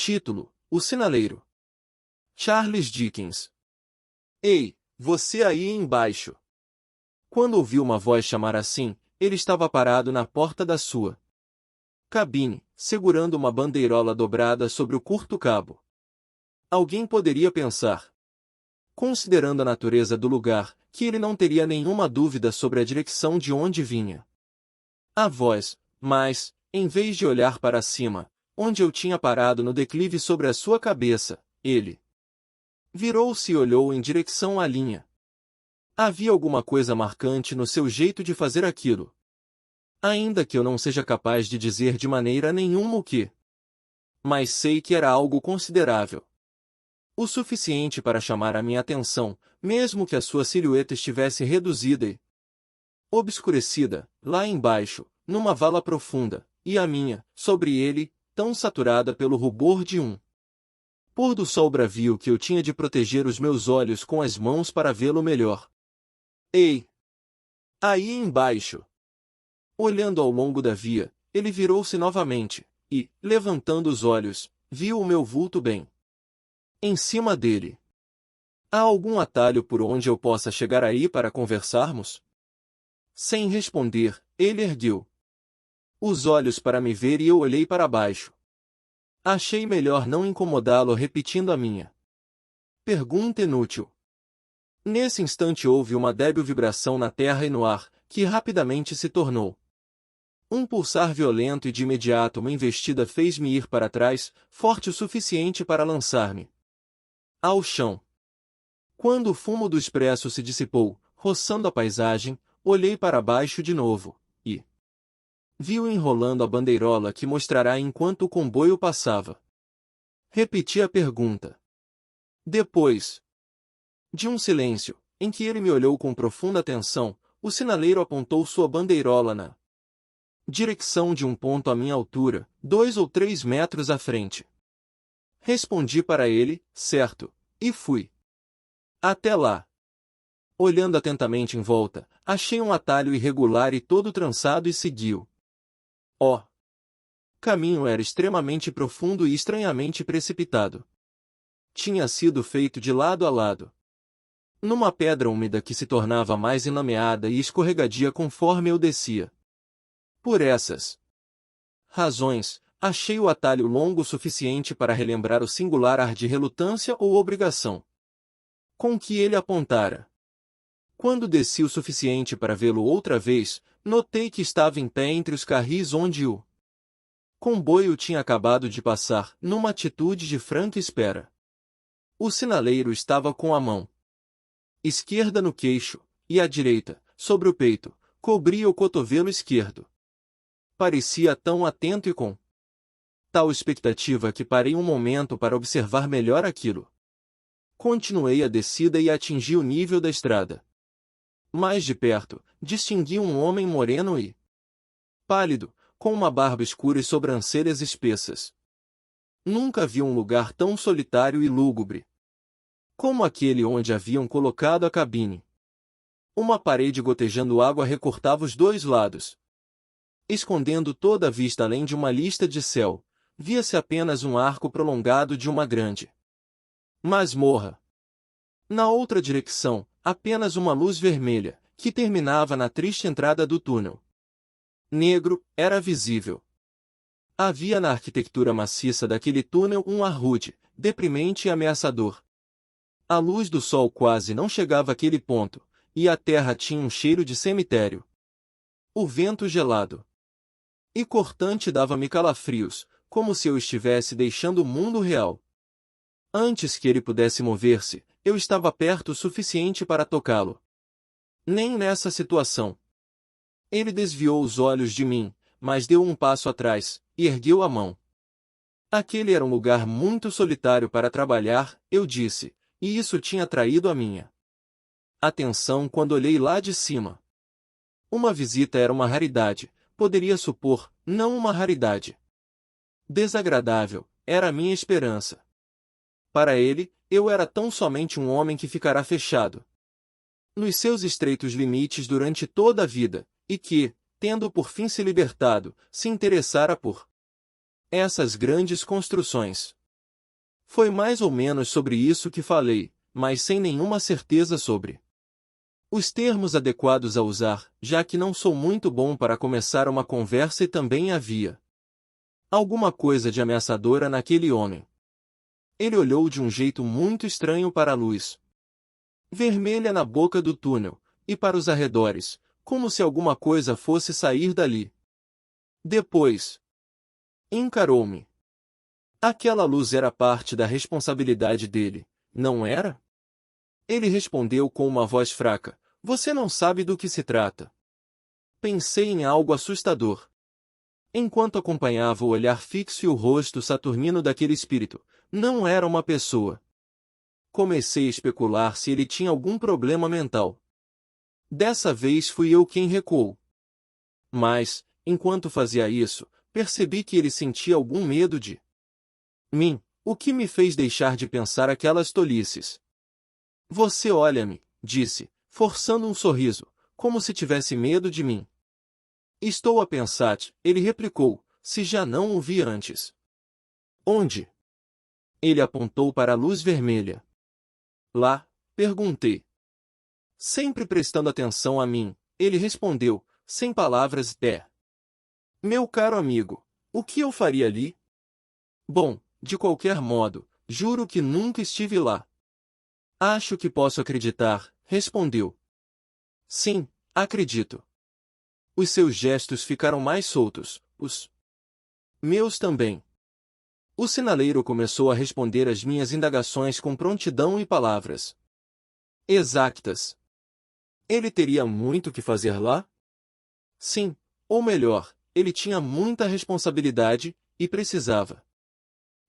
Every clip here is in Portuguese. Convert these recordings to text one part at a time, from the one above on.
Título: O Sinaleiro. Charles Dickens. Ei, você aí embaixo! Quando ouviu uma voz chamar assim, ele estava parado na porta da sua cabine, segurando uma bandeirola dobrada sobre o curto cabo. Alguém poderia pensar, considerando a natureza do lugar, que ele não teria nenhuma dúvida sobre a direção de onde vinha a voz, mas, em vez de olhar para cima, onde eu tinha parado no declive sobre a sua cabeça, ele virou-se e olhou em direção à linha. Havia alguma coisa marcante no seu jeito de fazer aquilo. Ainda que eu não seja capaz de dizer de maneira nenhuma o que. Mas sei que era algo considerável. O suficiente para chamar a minha atenção, mesmo que a sua silhueta estivesse reduzida e obscurecida, lá embaixo, numa vala profunda, e a minha, sobre ele, tão saturada pelo rubor de um pôr do sol bravio que eu tinha de proteger os meus olhos com as mãos para vê-lo melhor. Ei! Aí embaixo! Olhando ao longo da via, ele virou-se novamente, e, levantando os olhos, viu o meu vulto bem em cima dele. Há algum atalho por onde eu possa chegar aí para conversarmos? Sem responder, ele ergueu os olhos para me ver e eu olhei para baixo. Achei melhor não incomodá-lo repetindo a minha pergunta inútil. Nesse instante houve uma débil vibração na terra e no ar, que rapidamente se tornou um pulsar violento e de imediato uma investida fez-me ir para trás, forte o suficiente para lançar-me ao chão. Quando o fumo do expresso se dissipou, roçando a paisagem, olhei para baixo de novo, e vi-o enrolando a bandeirola que mostrará enquanto o comboio passava. Repeti a pergunta. Depois de um silêncio, em que ele me olhou com profunda atenção, o sinaleiro apontou sua bandeirola na direção de um ponto à minha altura, 2 ou 3 metros à frente. Respondi para ele, certo, e fui até lá. Olhando atentamente em volta, achei um atalho irregular e todo trançado e segui-o. O caminho era extremamente profundo e estranhamente precipitado. Tinha sido feito de lado a lado, numa pedra úmida que se tornava mais enlameada e escorregadia conforme eu descia. Por essas razões, achei o atalho longo o suficiente para relembrar o singular ar de relutância ou obrigação com que ele apontara. Quando desci o suficiente para vê-lo outra vez, notei que estava em pé entre os carris onde o comboio tinha acabado de passar, numa atitude de franca espera. O sinaleiro estava com a mão esquerda no queixo, e a direita, sobre o peito, cobria o cotovelo esquerdo. Parecia tão atento e com tal expectativa que parei um momento para observar melhor aquilo. Continuei a descida e atingi o nível da estrada. Mais de perto, distingui um homem moreno e pálido, com uma barba escura e sobrancelhas espessas. Nunca vi um lugar tão solitário e lúgubre como aquele onde haviam colocado a cabine. Uma parede gotejando água recortava os dois lados. Escondendo toda a vista além de uma lista de céu, via-se apenas um arco prolongado de uma grande masmorra. Na outra direção, apenas uma luz vermelha, que terminava na triste entrada do túnel. Negro, era visível. Havia na arquitetura maciça daquele túnel um ar rude, deprimente e ameaçador. A luz do sol quase não chegava àquele ponto, e a terra tinha um cheiro de cemitério. O vento gelado e cortante dava-me calafrios, como se eu estivesse deixando o mundo real. Antes que ele pudesse mover-se, eu estava perto o suficiente para tocá-lo. Nem nessa situação. Ele desviou os olhos de mim, mas deu um passo atrás, e ergueu a mão. Aquele era um lugar muito solitário para trabalhar, eu disse, e isso tinha atraído a minha atenção quando olhei lá de cima. Uma visita era uma raridade, poderia supor, não uma raridade desagradável, era a minha esperança. Para ele, eu era tão somente um homem que ficará fechado nos seus estreitos limites durante toda a vida, e que, tendo por fim se libertado, se interessara por essas grandes construções. Foi mais ou menos sobre isso que falei, mas sem nenhuma certeza sobre os termos adequados a usar, já que não sou muito bom para começar uma conversa e também havia alguma coisa de ameaçadora naquele homem. Ele olhou de um jeito muito estranho para a luz vermelha na boca do túnel, e para os arredores, como se alguma coisa fosse sair dali. Depois, encarou-me. Aquela luz era parte da responsabilidade dele, não era? Ele respondeu com uma voz fraca: "Você não sabe do que se trata." Pensei em algo assustador. Enquanto acompanhava o olhar fixo e o rosto saturnino daquele espírito, não era uma pessoa. Comecei a especular se ele tinha algum problema mental. Dessa vez fui eu quem recuou. Mas, enquanto fazia isso, percebi que ele sentia algum medo de mim, o que me fez deixar de pensar aquelas tolices. "Você olha-me", disse, forçando um sorriso, como se tivesse medo de mim. "Estou a pensar", ele replicou, "se já não o vi antes." "Onde?" Ele apontou para a luz vermelha. "Lá?" perguntei. Sempre prestando atenção a mim, ele respondeu, sem palavras: Meu caro amigo, o que eu faria ali?" "Bom, de qualquer modo, juro que nunca estive lá." "Acho que posso acreditar", respondeu. "Sim, acredito." Os seus gestos ficaram mais soltos, os meus também. O sinaleiro começou a responder às minhas indagações com prontidão e palavras exatas. Ele teria muito que fazer lá? Sim, ou melhor, ele tinha muita responsabilidade, e precisava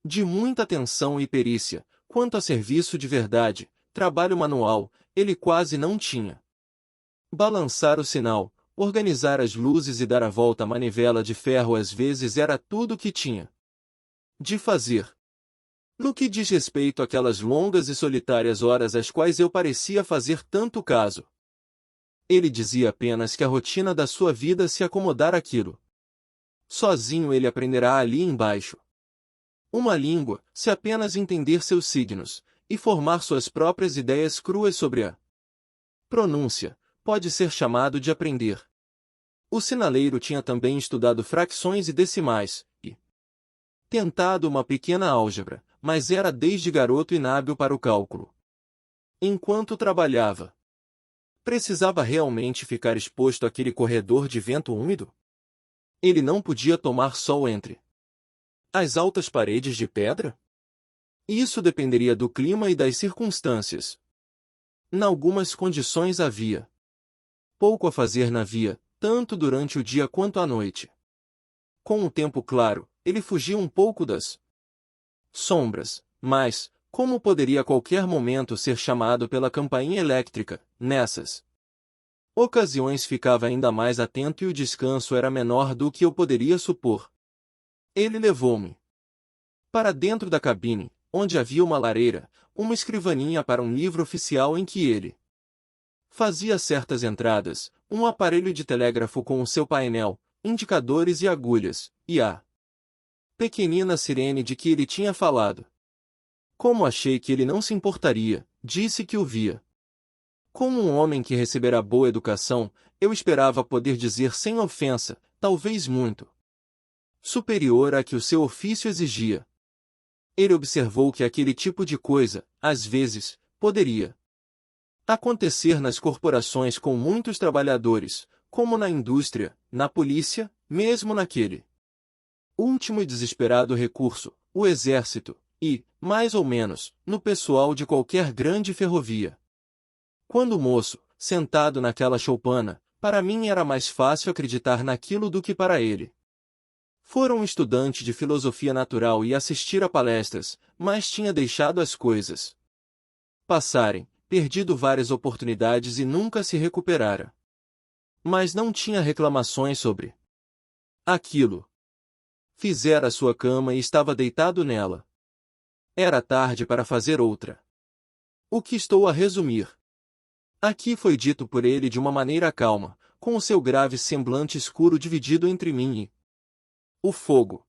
de muita atenção e perícia. Quanto a serviço de verdade, trabalho manual, ele quase não tinha. Balançar o sinal, organizar as luzes e dar a volta à manivela de ferro às vezes era tudo o que tinha de fazer. No que diz respeito àquelas longas e solitárias horas às quais eu parecia fazer tanto caso, ele dizia apenas que a rotina da sua vida se acomodara àquilo. Sozinho ele aprenderá ali embaixo uma língua, se apenas entender seus signos, e formar suas próprias ideias cruas sobre a pronúncia, pode ser chamado de aprender. O sinaleiro tinha também estudado frações e decimais, e tentado uma pequena álgebra, mas era desde garoto inábil para o cálculo. Enquanto trabalhava, precisava realmente ficar exposto àquele corredor de vento úmido? Ele não podia tomar sol entre as altas paredes de pedra? Isso dependeria do clima e das circunstâncias. Nalgumas condições havia pouco a fazer na via, tanto durante o dia quanto à noite. Com o tempo claro, ele fugia um pouco das sombras, mas, como poderia a qualquer momento ser chamado pela campainha elétrica, nessas ocasiões ficava ainda mais atento e o descanso era menor do que eu poderia supor. Ele levou-me para dentro da cabine, onde havia uma lareira, uma escrivaninha para um livro oficial em que ele fazia certas entradas, um aparelho de telégrafo com o seu painel, indicadores e agulhas, e a pequenina sirene de que ele tinha falado. Como achei que ele não se importaria, disse que o via como um homem que receberá boa educação, eu esperava poder dizer sem ofensa, talvez muito superior à que o seu ofício exigia. Ele observou que aquele tipo de coisa, às vezes, poderia acontecer nas corporações com muitos trabalhadores, como na indústria, na polícia, mesmo naquele último e desesperado recurso, o exército, e, mais ou menos, no pessoal de qualquer grande ferrovia. Quando moço, sentado naquela choupana, para mim era mais fácil acreditar naquilo do que para ele. Fora um estudante de filosofia natural e assistir a palestras, mas tinha deixado as coisas passarem, perdido várias oportunidades e nunca se recuperara. Mas não tinha reclamações sobre aquilo. Fizera sua cama e estava deitado nela. Era tarde para fazer outra. O que estou a resumir aqui foi dito por ele de uma maneira calma, com o seu grave semblante escuro dividido entre mim e o fogo.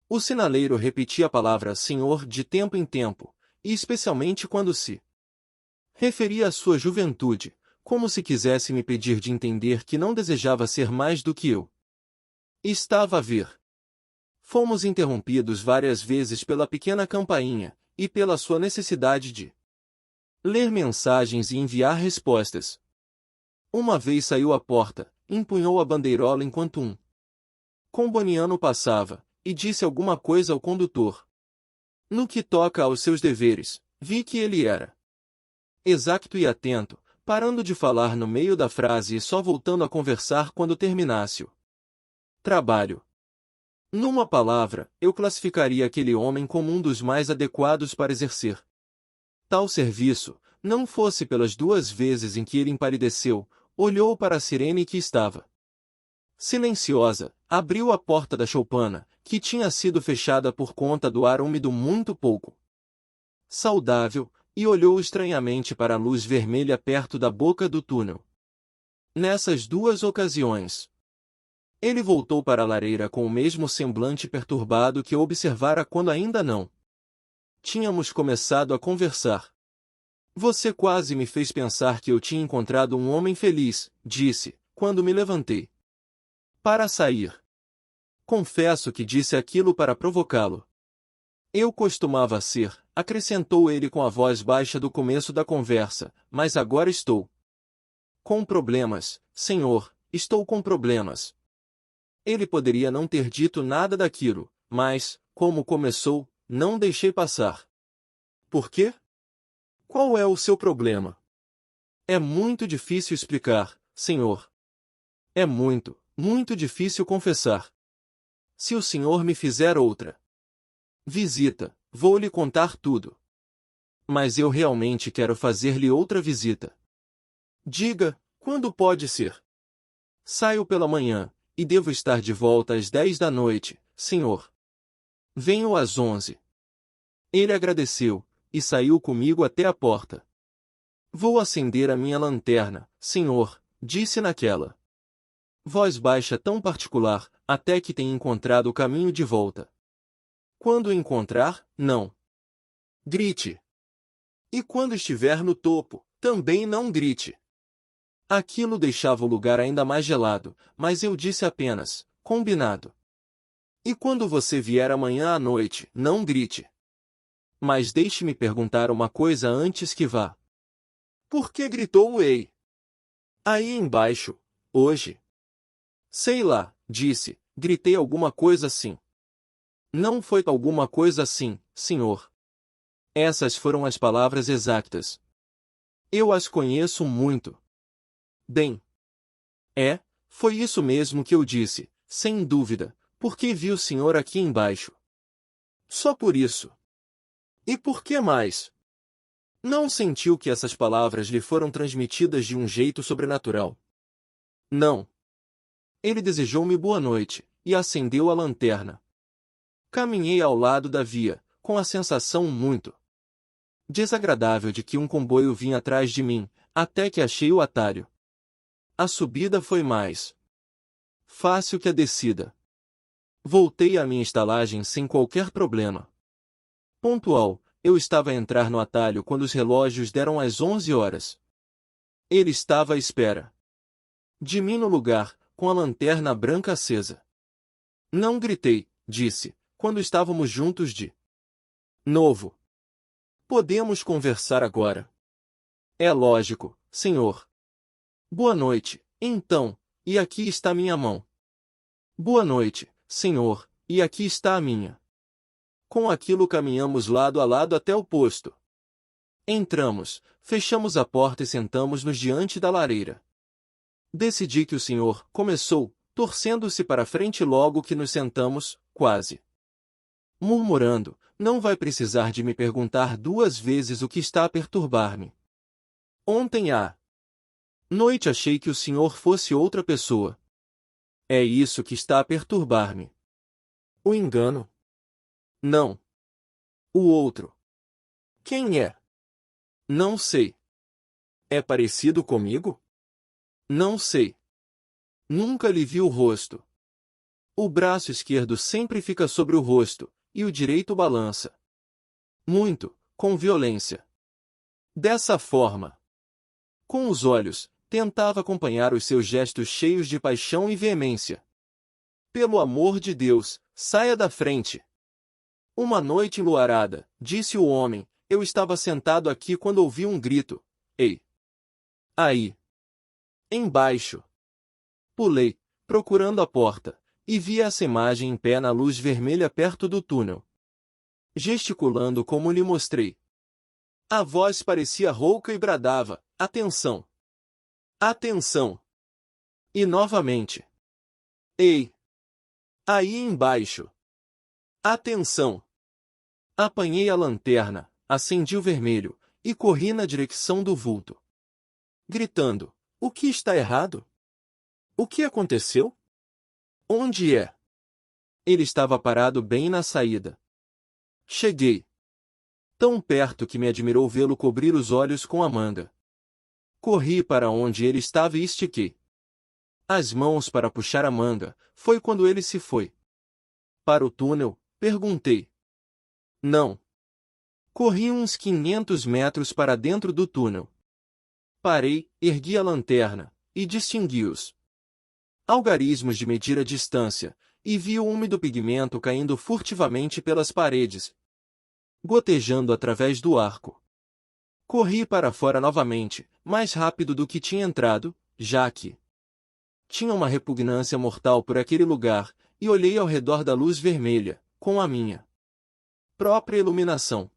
O sinaleiro repetia a palavra Senhor de tempo em tempo, e especialmente quando se referia à sua juventude, como se quisesse me pedir de entender que não desejava ser mais do que eu estava a ver. Fomos interrompidos várias vezes pela pequena campainha, e pela sua necessidade de ler mensagens e enviar respostas. Uma vez saiu à porta, empunhou a bandeirola enquanto um comboniano passava, e disse alguma coisa ao condutor. No que toca aos seus deveres, vi que ele era exacto e atento, parando de falar no meio da frase e só voltando a conversar quando terminasse o trabalho. Numa palavra, eu classificaria aquele homem como um dos mais adequados para exercer tal serviço, não fosse pelas 2 vezes em que ele empalideceu, olhou para a sirene que estava silenciosa, abriu a porta da choupana, que tinha sido fechada por conta do ar úmido muito pouco saudável, e olhou estranhamente para a luz vermelha perto da boca do túnel. Nessas 2 ocasiões, ele voltou para a lareira com o mesmo semblante perturbado que eu observara quando ainda não tínhamos começado a conversar. Você quase me fez pensar que eu tinha encontrado um homem feliz, disse, quando me levantei para sair. Confesso que disse aquilo para provocá-lo. Eu costumava ser, acrescentou ele com a voz baixa do começo da conversa, mas agora estou com problemas, senhor, estou com problemas. Ele poderia não ter dito nada daquilo, mas, como começou, não deixei passar. Por quê? Qual é o seu problema? É muito difícil explicar, senhor. É muito, muito difícil confessar. Se o senhor me fizer outra visita, vou lhe contar tudo. Mas eu realmente quero fazer-lhe outra visita. Diga, quando pode ser? Saio pela manhã, e devo estar de volta às 10 da noite, senhor. Venho às 11. Ele agradeceu, e saiu comigo até a porta. Vou acender a minha lanterna, senhor, disse naquela voz baixa tão particular, até que tenha encontrado o caminho de volta. Quando o encontrar, não grite. E quando estiver no topo, também não grite. Aquilo deixava o lugar ainda mais gelado, mas eu disse apenas, combinado. E quando você vier amanhã à noite, não grite. Mas deixe-me perguntar uma coisa antes que vá. Por que gritou o Ei? Aí embaixo, hoje? Sei lá, disse, gritei alguma coisa assim. Não foi alguma coisa assim, senhor. Essas foram as palavras exatas. Eu as conheço muito bem. Foi isso mesmo que eu disse, sem dúvida, porque vi o senhor aqui embaixo. Só por isso. E por que mais? Não sentiu que essas palavras lhe foram transmitidas de um jeito sobrenatural? Não. Ele desejou-me boa noite, e acendeu a lanterna. Caminhei ao lado da via, com a sensação muito desagradável de que um comboio vinha atrás de mim, até que achei o atalho. A subida foi mais fácil que a descida. Voltei à minha estalagem sem qualquer problema. Pontual, eu estava a entrar no atalho quando os relógios deram as 11 horas. Ele estava à espera de mim no lugar, com a lanterna branca acesa. Não gritei, disse, quando estávamos juntos de novo. Podemos conversar agora. É lógico, senhor. Boa noite, então, e aqui está minha mão. Boa noite, senhor, e aqui está a minha. Com aquilo caminhamos lado a lado até o posto. Entramos, fechamos a porta e sentamos-nos diante da lareira. Decidi que o senhor começou, torcendo-se para frente logo que nos sentamos, quase murmurando, não vai precisar de me perguntar 2 vezes o que está a perturbar-me. Ontem à noite achei que o senhor fosse outra pessoa. É isso que está a perturbar-me. O engano? Não. O outro. Quem é? Não sei. É parecido comigo? Não sei. Nunca lhe vi o rosto. O braço esquerdo sempre fica sobre o rosto, e o direito balança. Muito, com violência. Dessa forma, com os olhos, tentava acompanhar os seus gestos cheios de paixão e veemência. Pelo amor de Deus, saia da frente! Uma noite enluarada, disse o homem, eu estava sentado aqui quando ouvi um grito. Ei! Aí! Embaixo! Pulei, procurando a porta, e vi essa imagem em pé na luz vermelha perto do túnel. Gesticulando como lhe mostrei. A voz parecia rouca e bradava, atenção! Atenção! E novamente. Ei! Aí embaixo! Atenção! Apanhei a lanterna, acendi o vermelho, e corri na direção do vulto. Gritando, o que está errado? O que aconteceu? Onde é? Ele estava parado bem na saída. Cheguei. Tão perto que me admirou vê-lo cobrir os olhos com a manga. Corri para onde ele estava e estiquei as mãos para puxar a manga. Foi quando ele se foi. Para o túnel? Perguntei. Não. Corri uns 500 metros para dentro do túnel. Parei, ergui a lanterna, e distingui os algarismos de medir a distância, e vi o úmido pigmento caindo furtivamente pelas paredes, gotejando através do arco. Corri para fora novamente, mais rápido do que tinha entrado, já que tinha uma repugnância mortal por aquele lugar, e olhei ao redor da luz vermelha, com a minha própria iluminação.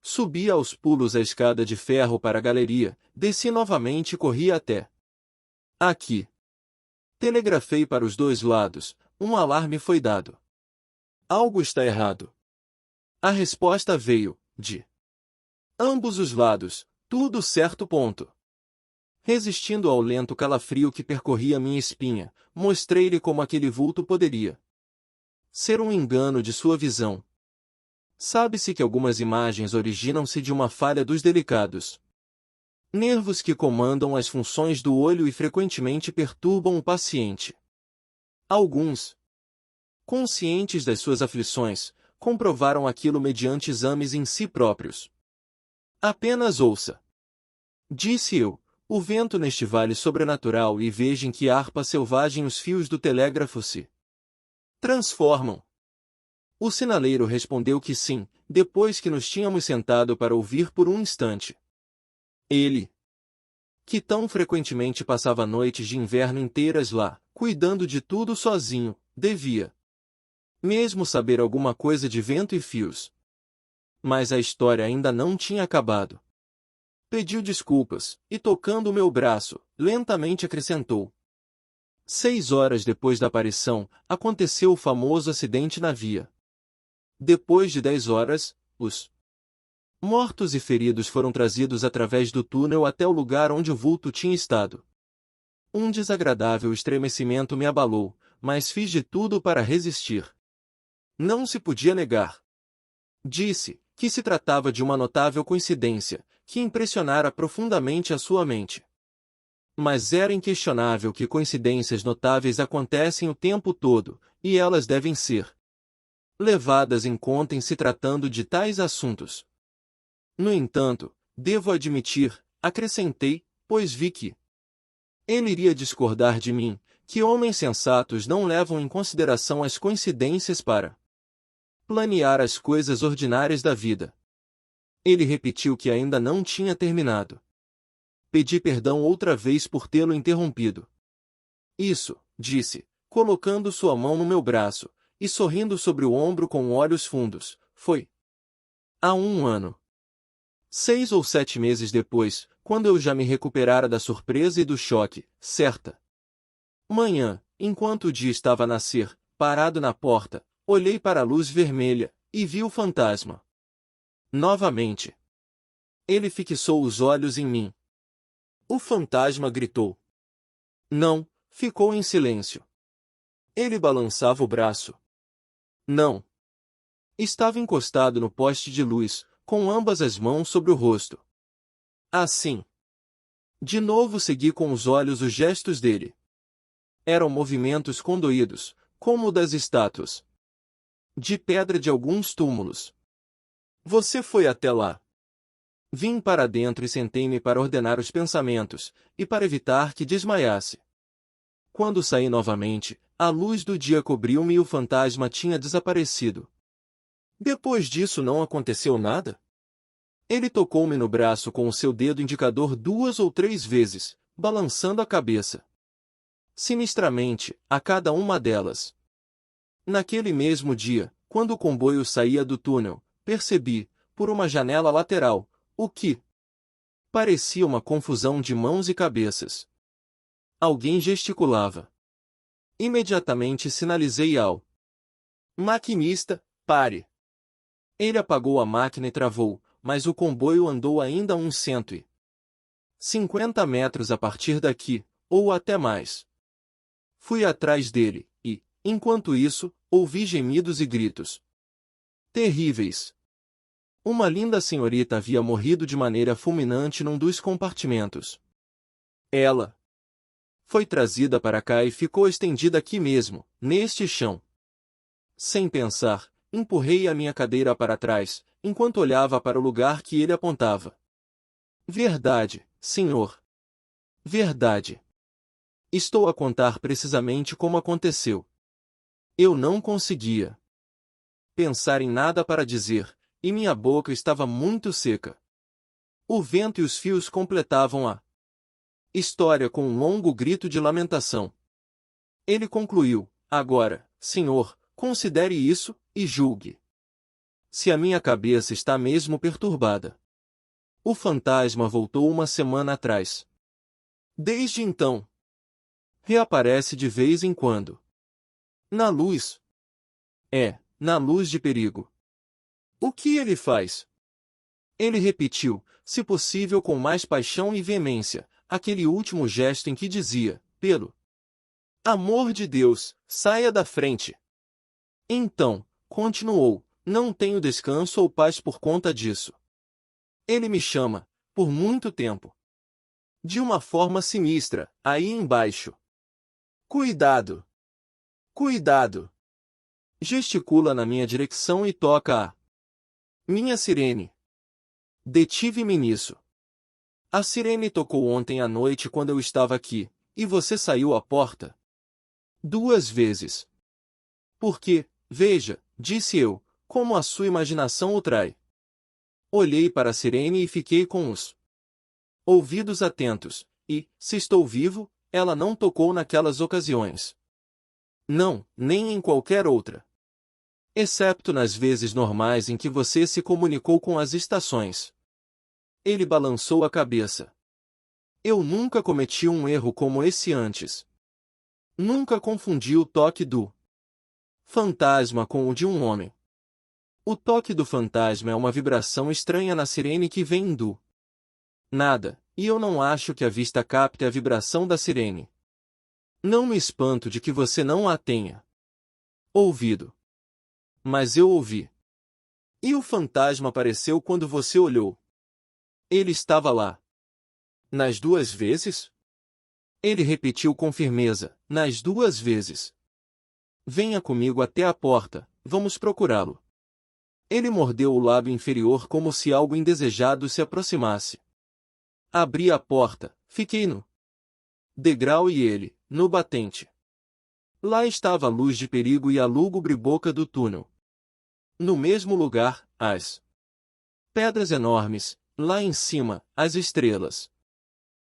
Subi aos pulos a escada de ferro para a galeria, desci novamente e corri até aqui. Telegrafei para os dois lados, um alarme foi dado. Algo está errado. A resposta veio, de ambos os lados, tudo certo. Resistindo ao lento calafrio que percorria minha espinha, mostrei-lhe como aquele vulto poderia ser um engano de sua visão. Sabe-se que algumas imagens originam-se de uma falha dos delicados nervos que comandam as funções do olho e frequentemente perturbam o paciente. Alguns, conscientes das suas aflições, comprovaram aquilo mediante exames em si próprios. Apenas ouça, disse eu, o vento neste vale sobrenatural e veja em que harpa selvagem os fios do telégrafo se transformam. O sinaleiro respondeu que sim, depois que nos tínhamos sentado para ouvir por um instante. Ele, que tão frequentemente passava noites de inverno inteiras lá, cuidando de tudo sozinho, devia mesmo saber alguma coisa de vento e fios. Mas a história ainda não tinha acabado. Pediu desculpas, e tocando o meu braço, lentamente acrescentou. 6 horas depois da aparição, aconteceu o famoso acidente na via. Depois de 10 horas, os mortos e feridos foram trazidos através do túnel até o lugar onde o vulto tinha estado. Um desagradável estremecimento me abalou, mas fiz de tudo para resistir. Não se podia negar. Disse que se tratava de uma notável coincidência, que impressionara profundamente a sua mente. Mas era inquestionável que coincidências notáveis acontecem o tempo todo, e elas devem ser levadas em conta em se tratando de tais assuntos. No entanto, devo admitir, acrescentei, pois vi que ele iria discordar de mim, que homens sensatos não levam em consideração as coincidências para planear as coisas ordinárias da vida. Ele repetiu que ainda não tinha terminado. Pedi perdão outra vez por tê-lo interrompido. Isso, disse, colocando sua mão no meu braço, e sorrindo sobre o ombro com olhos fundos, foi há 1 ano. 6 ou 7 meses depois, quando eu já me recuperara da surpresa e do choque, certa manhã, enquanto o dia estava a nascer, parado na porta, olhei para a luz vermelha, e vi o fantasma. Novamente. Ele fixou os olhos em mim. O fantasma gritou. Não, ficou em silêncio. Ele balançava o braço. Não. Estava encostado no poste de luz, com ambas as mãos sobre o rosto. Assim. De novo segui com os olhos os gestos dele. Eram movimentos condoídos, como o das estátuas de pedra de alguns túmulos. Você foi até lá. Vim para dentro e sentei-me para ordenar os pensamentos, e para evitar que desmaiasse. Quando saí novamente, a luz do dia cobriu-me e o fantasma tinha desaparecido. Depois disso não aconteceu nada? Ele tocou-me no braço com o seu dedo indicador 2 ou 3 vezes, balançando a cabeça sinistramente, a cada uma delas. Naquele mesmo dia, quando o comboio saía do túnel, percebi, por uma janela lateral, o que parecia uma confusão de mãos e cabeças. Alguém gesticulava. Imediatamente sinalizei ao maquinista: pare. Ele apagou a máquina e travou, mas o comboio andou ainda uns 150 metros a partir daqui, ou até mais. Fui atrás dele, e, enquanto isso, ouvi gemidos e gritos terríveis. Uma linda senhorita havia morrido de maneira fulminante num dos compartimentos. Ela foi trazida para cá e ficou estendida aqui mesmo, neste chão. Sem pensar, empurrei a minha cadeira para trás, enquanto olhava para o lugar que ele apontava. Verdade, senhor. Verdade. Estou a contar precisamente como aconteceu. Eu não conseguia pensar em nada para dizer, e minha boca estava muito seca. O vento e os fios completavam a história com um longo grito de lamentação. Ele concluiu: agora, senhor, considere isso, e julgue se a minha cabeça está mesmo perturbada. O fantasma voltou uma semana atrás. Desde então, reaparece de vez em quando. Na luz. Na luz de perigo. O que ele faz? Ele repetiu, se possível com mais paixão e veemência, aquele último gesto em que dizia: pelo amor de Deus, saia da frente. Então, continuou, não tenho descanso ou paz por conta disso. Ele me chama, por muito tempo. De uma forma sinistra, aí embaixo. Cuidado! Cuidado! Gesticula na minha direção e toca a minha sirene. Detive-me nisso. A sirene tocou ontem à noite quando eu estava aqui, e você saiu à porta 2 vezes. Porque, veja, disse eu, como a sua imaginação o trai. Olhei para a sirene e fiquei com os ouvidos atentos, e, se estou vivo, ela não tocou naquelas ocasiões. Não, nem em qualquer outra. Excepto nas vezes normais em que você se comunicou com as estações. Ele balançou a cabeça. Eu nunca cometi um erro como esse antes. Nunca confundi o toque do fantasma com o de um homem. O toque do fantasma é uma vibração estranha na sirene que vem do nada, e eu não acho que a vista capte a vibração da sirene. Não me espanto de que você não a tenha ouvido. Mas eu ouvi. E o fantasma apareceu quando você olhou. Ele estava lá. Nas 2 vezes? Ele repetiu com firmeza, nas 2 vezes. Venha comigo até a porta, vamos procurá-lo. Ele mordeu o lábio inferior como se algo indesejado se aproximasse. Abri a porta, fiquei no degrau e ele, no batente. Lá estava a luz de perigo e a lúgubre boca do túnel. No mesmo lugar, as pedras enormes, lá em cima, as estrelas.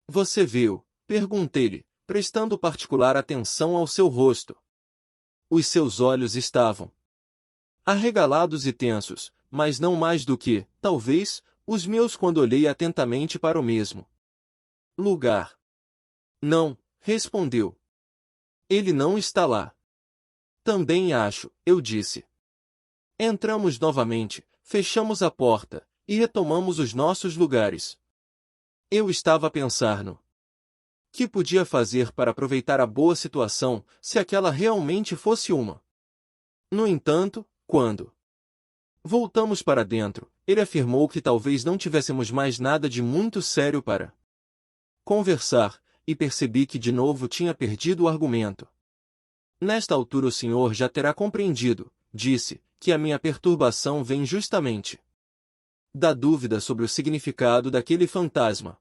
Você viu? Perguntei-lhe, prestando particular atenção ao seu rosto. Os seus olhos estavam arregalados e tensos, mas não mais do que, talvez, os meus quando olhei atentamente para o mesmo lugar. Não, respondeu. Ele não está lá. Também acho, eu disse. Entramos novamente, fechamos a porta, e retomamos os nossos lugares. Eu estava a pensar no que podia fazer para aproveitar a boa situação, se aquela realmente fosse uma. No entanto, quando voltamos para dentro, ele afirmou que talvez não tivéssemos mais nada de muito sério para conversar, e percebi que de novo tinha perdido o argumento. Nesta altura o senhor já terá compreendido, disse, que a minha perturbação vem justamente da dúvida sobre o significado daquele fantasma.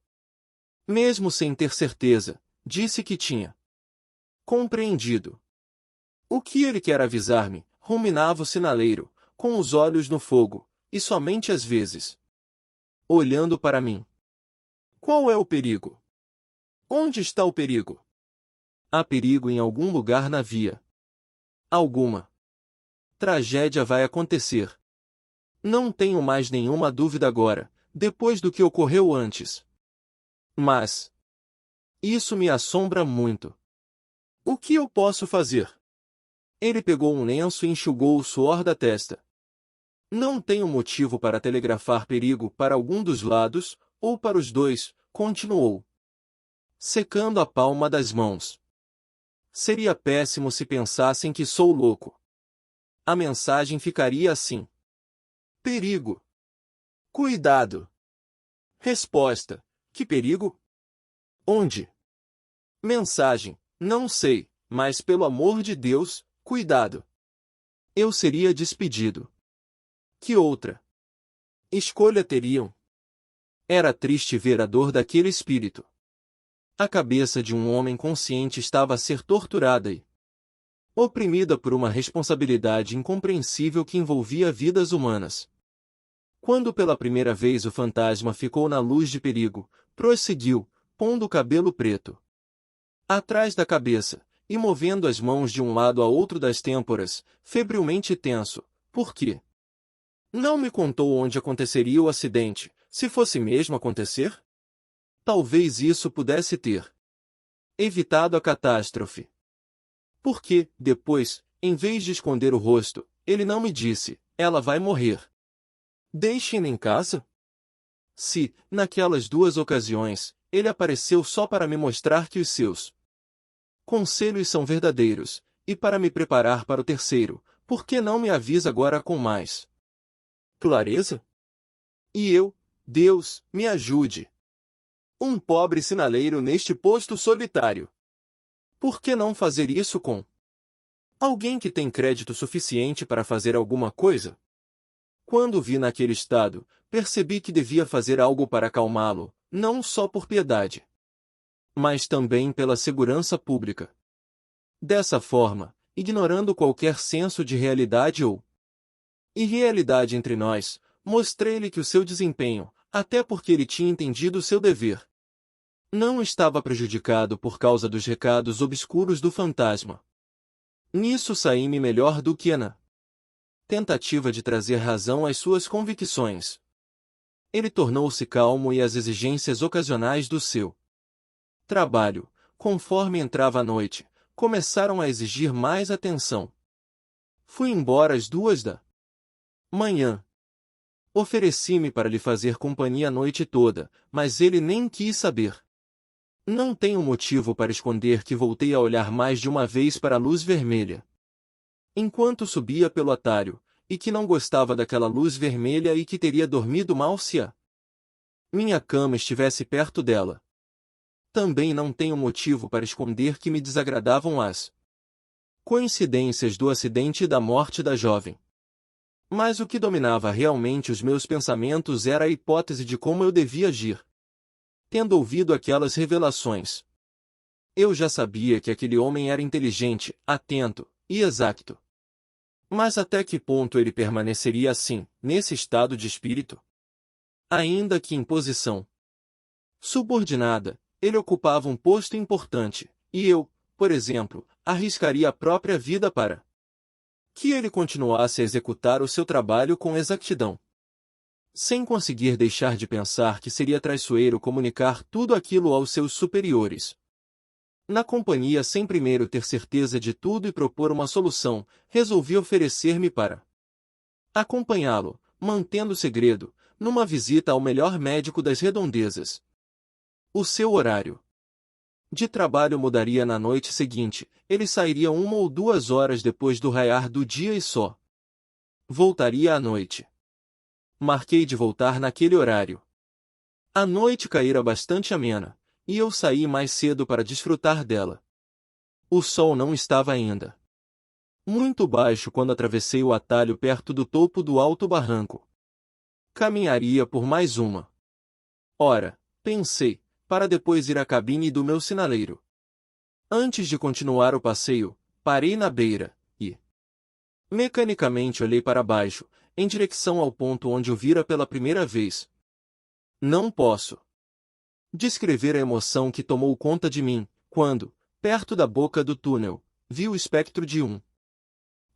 Mesmo sem ter certeza, disse que tinha compreendido. O que ele quer avisar-me, ruminava o sinaleiro, com os olhos no fogo, e somente às vezes olhando para mim. Qual é o perigo? Onde está o perigo? Há perigo em algum lugar na via. Alguma tragédia vai acontecer. Não tenho mais nenhuma dúvida agora, depois do que ocorreu antes. Mas isso me assombra muito. O que eu posso fazer? Ele pegou um lenço e enxugou o suor da testa. Não tenho motivo para telegrafar perigo para algum dos lados, ou para os dois, continuou, secando a palma das mãos. Seria péssimo se pensassem que sou louco. A mensagem ficaria assim: perigo. Cuidado. Resposta: que perigo? Onde? Mensagem: não sei, mas pelo amor de Deus, cuidado. Eu seria despedido. Que outra escolha teriam? Era triste ver a dor daquele espírito. A cabeça de um homem consciente estava a ser torturada e oprimida por uma responsabilidade incompreensível que envolvia vidas humanas. Quando pela primeira vez o fantasma ficou na luz de perigo, prosseguiu, pondo o cabelo preto atrás da cabeça, e movendo as mãos de um lado a outro das têmporas, febrilmente tenso. Por quê? Não me contou onde aconteceria o acidente, se fosse mesmo acontecer? Talvez isso pudesse ter evitado a catástrofe. Porque, depois, em vez de esconder o rosto, ele não me disse: ela vai morrer. Deixe-me em casa? Se, naquelas duas ocasiões, ele apareceu só para me mostrar que os seus conselhos são verdadeiros, e para me preparar para o terceiro, por que não me avisa agora com mais clareza? E eu, Deus, me ajude. Um pobre sinaleiro neste posto solitário. Por que não fazer isso com alguém que tem crédito suficiente para fazer alguma coisa? Quando o vi naquele estado, percebi que devia fazer algo para acalmá-lo, não só por piedade, mas também pela segurança pública. Dessa forma, ignorando qualquer senso de realidade ou irrealidade entre nós, mostrei-lhe que o seu desempenho, até porque ele tinha entendido o seu dever, não estava prejudicado por causa dos recados obscuros do fantasma. Nisso saí-me melhor do que na tentativa de trazer razão às suas convicções. Ele tornou-se calmo e as exigências ocasionais do seu trabalho, conforme entrava a noite, começaram a exigir mais atenção. Fui embora às 2 da manhã. Ofereci-me para lhe fazer companhia a noite toda, mas ele nem quis saber. Não tenho motivo para esconder que voltei a olhar mais de uma vez para a luz vermelha enquanto subia pelo atalho, e que não gostava daquela luz vermelha e que teria dormido mal se a minha cama estivesse perto dela. Também não tenho motivo para esconder que me desagradavam as coincidências do acidente e da morte da jovem. Mas o que dominava realmente os meus pensamentos era a hipótese de como eu devia agir. Tendo ouvido aquelas revelações, eu já sabia que aquele homem era inteligente, atento e exato. Mas até que ponto ele permaneceria assim, nesse estado de espírito? Ainda que em posição subordinada, ele ocupava um posto importante, e eu, por exemplo, arriscaria a própria vida para que ele continuasse a executar o seu trabalho com exatidão. Sem conseguir deixar de pensar que seria traiçoeiro comunicar tudo aquilo aos seus superiores. Na companhia, sem primeiro ter certeza de tudo e propor uma solução, resolvi oferecer-me para acompanhá-lo, mantendo o segredo, numa visita ao melhor médico das redondezas. O seu horário de trabalho mudaria na noite seguinte, ele sairia 1 ou 2 horas depois do raiar do dia e só voltaria à noite. Marquei de voltar naquele horário. A noite caíra bastante amena, e eu saí mais cedo para desfrutar dela. O sol não estava ainda muito baixo quando atravessei o atalho perto do topo do alto barranco. Caminharia por mais uma hora, pensei, para depois ir à cabine do meu sinaleiro. Antes de continuar o passeio, parei na beira, e mecanicamente olhei para baixo, em direção ao ponto onde o vira pela primeira vez. Não posso descrever a emoção que tomou conta de mim, quando, perto da boca do túnel, vi o espectro de um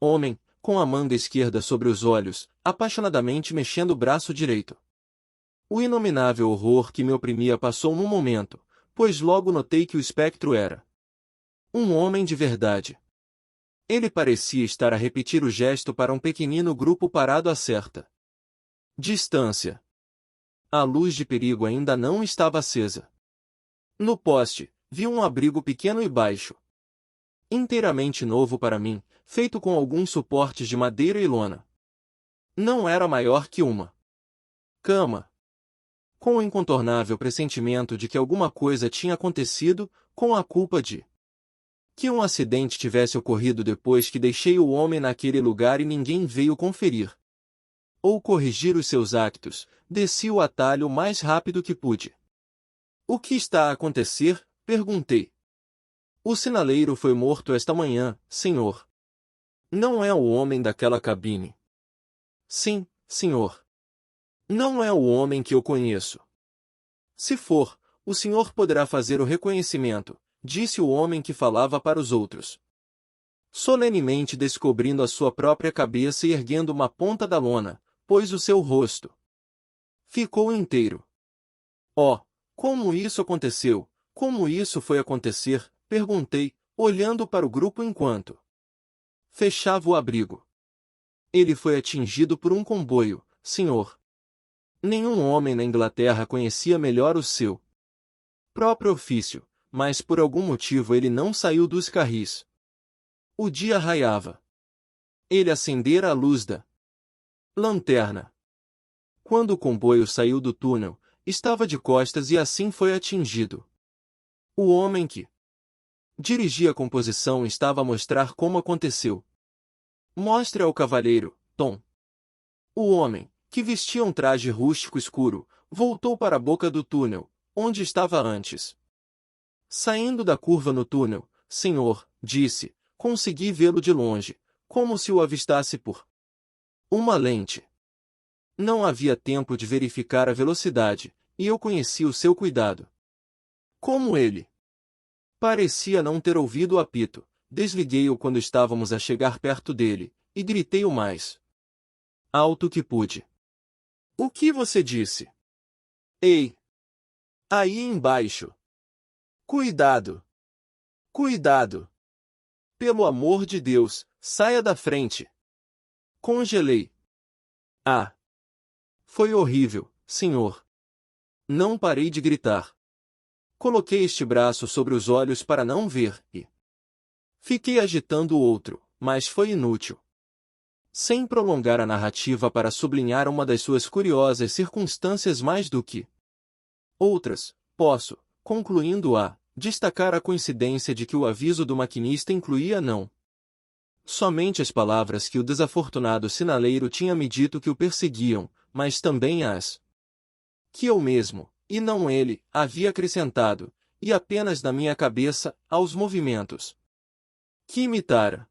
homem, com a manga esquerda sobre os olhos, apaixonadamente mexendo o braço direito. O inominável horror que me oprimia passou num momento, pois logo notei que o espectro era um homem de verdade. Ele parecia estar a repetir o gesto para um pequenino grupo parado a certa distância. A luz de perigo ainda não estava acesa. No poste, vi um abrigo pequeno e baixo, inteiramente novo para mim, feito com alguns suportes de madeira e lona. Não era maior que uma cama. Com o incontornável pressentimento de que alguma coisa tinha acontecido, com a culpa de que um acidente tivesse ocorrido depois que deixei o homem naquele lugar e ninguém veio conferir ou corrigir os seus actos, desci o atalho o mais rápido que pude. O que está a acontecer? Perguntei. O sinaleiro foi morto esta manhã, senhor. Não é o homem daquela cabine. Sim, senhor. Não é o homem que eu conheço. Se for, o senhor poderá fazer o reconhecimento, disse o homem que falava para os outros, solenemente descobrindo a sua própria cabeça e erguendo uma ponta da lona, pois o seu rosto ficou inteiro. Oh, como isso aconteceu? Como isso foi acontecer? Perguntei, olhando para o grupo enquanto fechava o abrigo. Ele foi atingido por um comboio, senhor. Nenhum homem na Inglaterra conhecia melhor o seu próprio ofício, mas por algum motivo ele não saiu dos carris. O dia raiava. Ele acendera a luz da lanterna. Quando o comboio saiu do túnel, estava de costas e assim foi atingido. O homem que dirigia a composição estava a mostrar como aconteceu. Mostre ao cavalheiro, Tom. O homem, que vestia um traje rústico escuro, voltou para a boca do túnel, onde estava antes. Saindo da curva no túnel, senhor, disse, consegui vê-lo de longe, como se o avistasse por uma lente. Não havia tempo de verificar a velocidade, e eu conheci o seu cuidado. Como ele parecia não ter ouvido o apito, desliguei-o quando estávamos a chegar perto dele, e gritei o mais alto que pude. O que você disse? Ei! Aí embaixo! Cuidado! Cuidado! Pelo amor de Deus, saia da frente! Congelei. Ah! Foi horrível, senhor. Não parei de gritar. Coloquei este braço sobre os olhos para não ver, e fiquei agitando o outro, mas foi inútil. Sem prolongar a narrativa para sublinhar uma das suas curiosas circunstâncias mais do que outras, posso, concluindo-a, destacar a coincidência de que o aviso do maquinista incluía não somente as palavras que o desafortunado sinaleiro tinha me dito que o perseguiam, mas também as que eu mesmo, e não ele, havia acrescentado, e apenas na minha cabeça, aos movimentos que imitara.